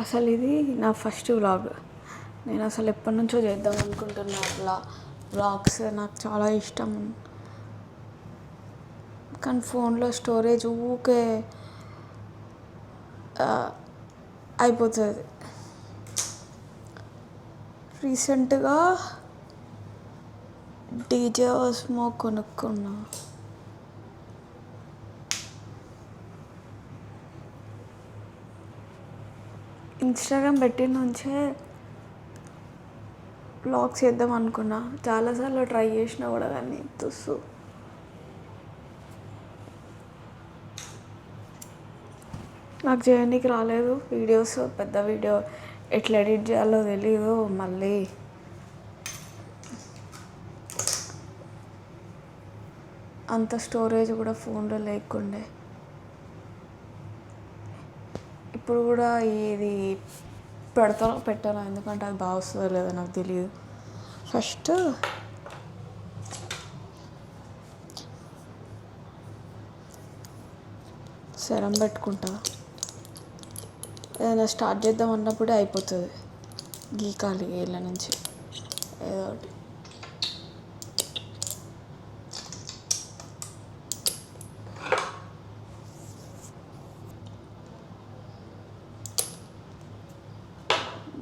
అసలు ఇది నా ఫస్ట్ వ్లాగ్. నేను అసలు ఎప్పటి నుంచో చేద్దాం అనుకుంటున్నా వ్లాగ్స్. నాకు చాలా ఇష్టం, కానీ ఫోన్లో స్టోరేజ్ ఊకే అయిపోతుంది. రీసెంట్గా డీజే ఆస్మో కొనుక్కున్నా. ఇన్స్టాగ్రామ్ పెట్టిన నుంచే వ్లాగ్స్ చేద్దాం అనుకున్నా. చాలాసార్లు ట్రై చేసినా కూడా కానీ తుస్సు. నాకు చేయడానికి రాలేదు వీడియోస్. పెద్ద వీడియో ఎట్లా ఎడిట్ చేయాలో తెలీదు. మళ్ళీ అంత స్టోరేజ్ కూడా ఫోన్లో లేకుండే. ఇప్పుడు కూడా ఇది పెట్టాను, ఎందుకంటే అది బాగా వస్తుందో లేదో నాకు తెలియదు. ఫస్ట్ సెరం పెట్టుకుంటా. ఏదైనా స్టార్ట్ చేద్దాం అన్నప్పుడే అయిపోతుంది. గీకాలి ఏళ్ళ నుంచి ఏదో ఒకటి.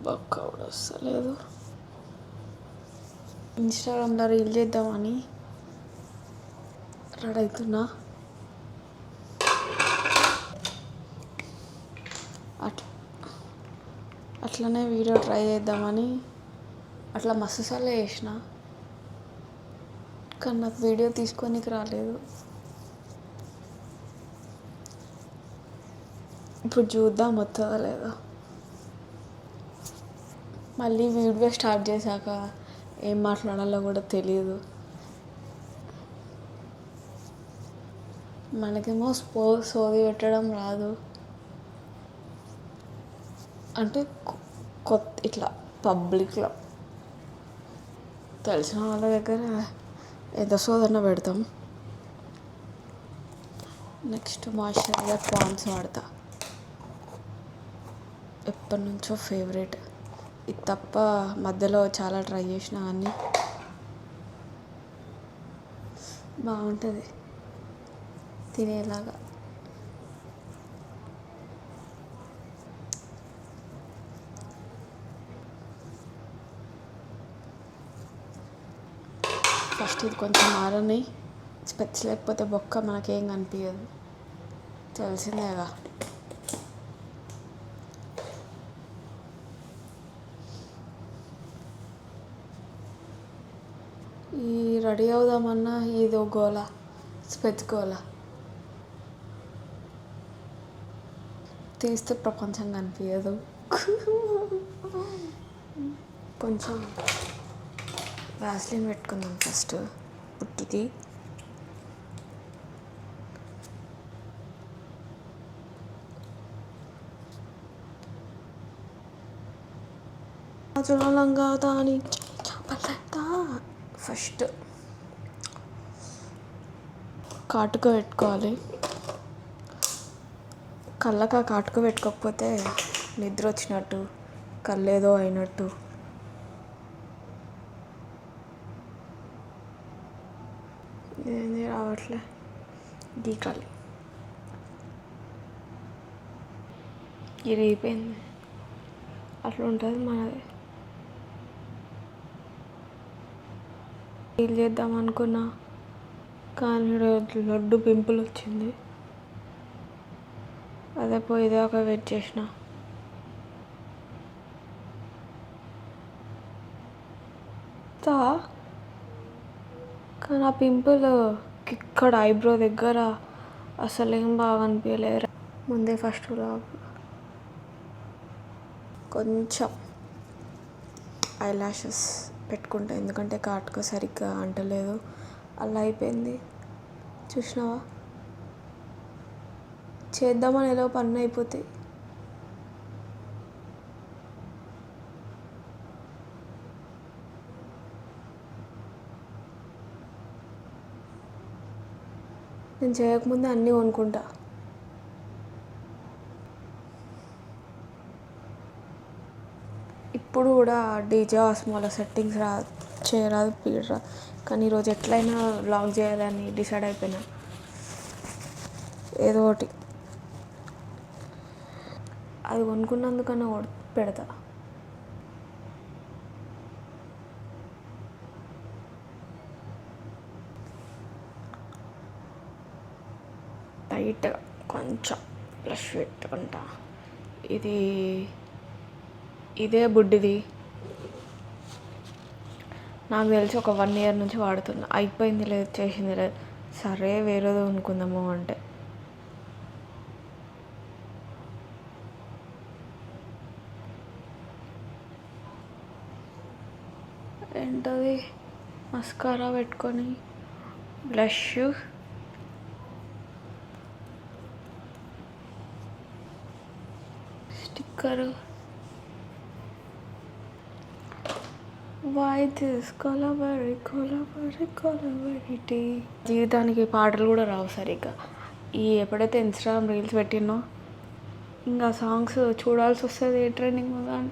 బొక్క కూడా వస్తలేదు. ఇన్స్టాగ్రామ్లో రీల్ చేద్దామని రెడీ అవుతున్నా. అట్లనే వీడియో ట్రై చేద్దామని అట్లా మస్తు సార్లు చేసిన, కానీ నాకు వీడియో తీసుకోనికి రాలేదు. ఇప్పుడు చూద్దాం వస్తుందా లేదా. మళ్ళీ వీడియో స్టార్ట్ చేశాక ఏం మాట్లాడాలో కూడా తెలియదు. మనకేమో సోది పెట్టడం రాదు. అంటే ఇట్లా పబ్లిక్లో తెలిసిన వాళ్ళ దగ్గర ఏదో సోదన పెడతాం. నెక్స్ట్ మాయిశ్చరైజర్ పాండ్స్ వాడతా. ఎప్పటి నుంచో ఫేవరెట్. ఇది తప్ప మధ్యలో చాలా ట్రై చేసిన కానీ బాగుంటుంది తినేలాగా. ఫస్ట్ ఇది కొంచెం మారని స్పెట్స్ లేకపోతే బొక్క మనకేం కనిపించదు, తెలిసిందేగా. ఈ రెడీ అవుదామన్నా ఇదో గోల, స్పెట్స్ గోల. తీస్తే ప్రపంచం కనిపించదు. కొంచెం వ్యాస్లిన్ పెట్టుకుందాం ఫస్ట్ పుట్టిది. లంగా దాని ఫస్ట్ కాటుక పెట్టుకోవాలి. కళ్ళకు ఆ కాటుక పెట్టుకోకపోతే నిద్ర వచ్చినట్టు, కళ్ళేదో అయినట్టు. ఏంది రావట్లే, గీకాలి. ఇది అయిపోయింది. అట్లా ఉంటుంది మనది. రీల్ చేద్దాం అనుకున్నా కానీ లడ్డు పింపుల్ వచ్చింది. అదే పోయేదాకా వెయిట్ చేసిన. కానీ ఆ పింపుల్ ఇక్కడ ఐబ్రో దగ్గర అసలు ఏం బాగా అనిపించలేదు. ముందే ఫస్ట్ వ్లాగ్. కొంచెం ఐ లాషెస్ పెట్టుకుంటా, ఎందుకంటే కాటుక సరిగ్గా అంటలేదు. అలా అయిపోయింది. చూసినావా, చేద్దామని ఎలా పని అయిపోతాయి. నేను చేయకముందే అన్నీ కొనుక్కుంటా. ఇప్పుడు కూడా డీజే ఆస్మోలో సెట్టింగ్స్ చేయరాదు పీడరా, కానీ ఈరోజు ఎట్లయినా వ్లాగ్ చేయాలని డిసైడ్ అయిపోయినా. ఏదో ఒకటి అది కొనుక్కున్నందుకన్నా పెడతా. లైట్గా కొంచెం బ్లష్ పెట్టుకుంటా. ఇదే బుడ్డిది, నాకు తెలిసి ఒక 1 year నుంచి వాడుతున్నా. అయిపోయింది లేదు, చేసింది లేదు. సరే వేరేది కొనుక్కుందాము అంటే ఏంటది, మస్కారా పెట్టుకొని బ్లష్, స్టిక్కరు. వై దిస్ కొలబరిటీ. జీవితానికి పాటలు కూడా రావు సరిగ్గా. ఎప్పుడైతే ఇన్స్టాగ్రామ్ రీల్స్ పెట్టినో ఇంకా సాంగ్స్ చూడాల్సి వస్తుంది ట్రెండింగ్ కానీ.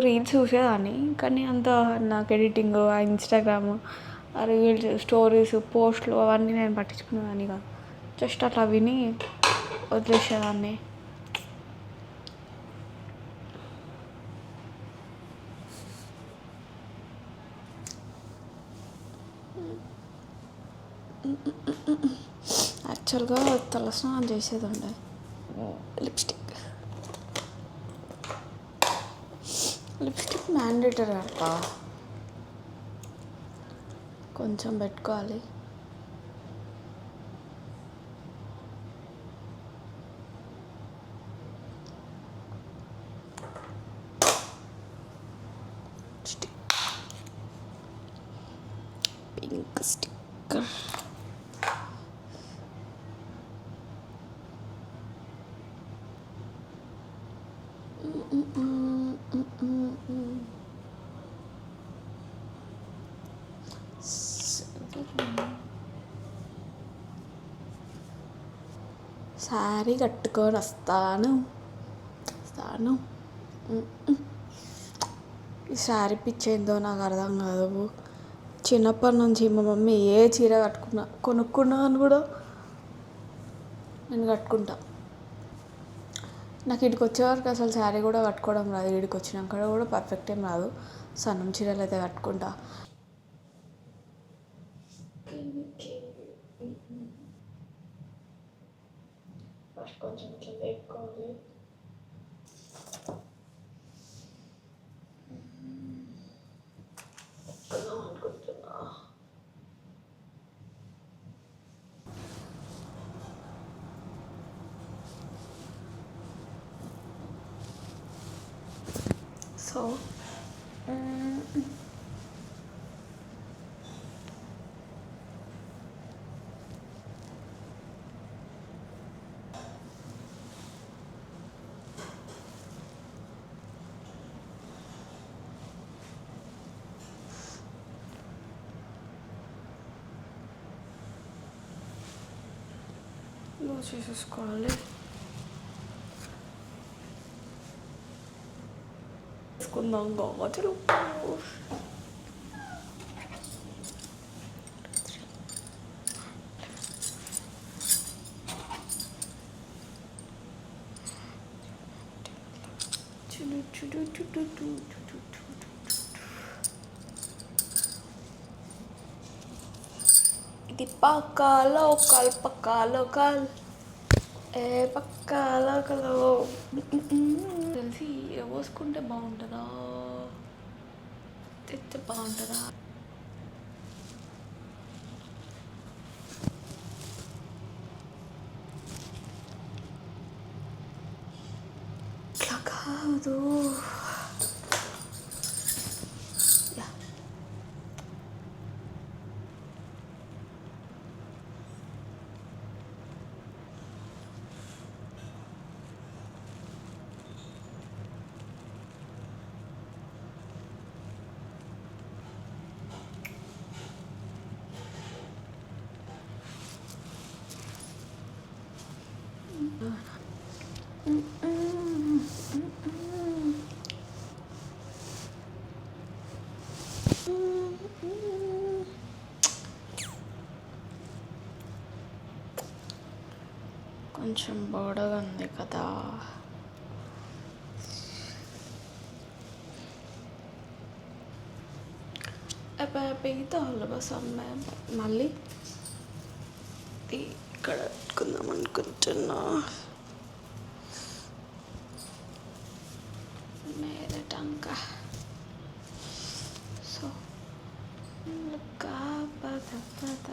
రీల్స్ చూసేదాన్ని కానీ అంత నాకు ఎడిటింగ్, ఆ ఇన్స్టాగ్రామ్, ఆ రీల్స్, స్టోరీస్, పోస్ట్లు అవన్నీ నేను పట్టించుకునేదాన్ని కాదు. జస్ట్ అట్లా విని వదిలేసేదాన్ని. యాక్చువల్గా తలస్నానం చేసేది ఉండే. లిప్స్టిక్ మ్యాండేటరీ అక్క, కొంచెం పెట్టుకోవాలి. Pink sticker. శారీ కట్టుకొని వస్తాను. ఈ శారీ పిచ్చేందో నాకు అర్థం కాదు. చిన్నప్పటి నుంచి మా మమ్మీ ఏ చీర కొనుక్కున్నా అని కూడా నేను కట్టుకుంటా. నాకు ఇక్కడికి వచ్చేవరకు అసలు శారీ కూడా కట్టుకోవడం రాదు. ఇక్కడికి వచ్చినాక కూడా పర్ఫెక్ట్ ఏం రాదు. సన్నం చీరలు అయితే కట్టుకుంటా. ఫస్ట్ కొంచెం ఇట్లా వేసుకోవాలి. అనుకుంటున్నా సో లూజ్ చేసేసుకోవాలి. వేసుకుందాం గాజులు. ఇది పక్కా లోకల్ పక్కా లోకల్. తెలిసి పోసుకుంటే బాగుంటుందా, తెస్తే బాగుంటుందా? ఇట్లా కాదు. కొంచెం బోడగా ఉంది కదా. పీతో బస్ అమ్మాయి మళ్ళీ ఇక్కడ పెట్టుకుందాం అనుకుంటున్నా. మేరే టంక సో పద పద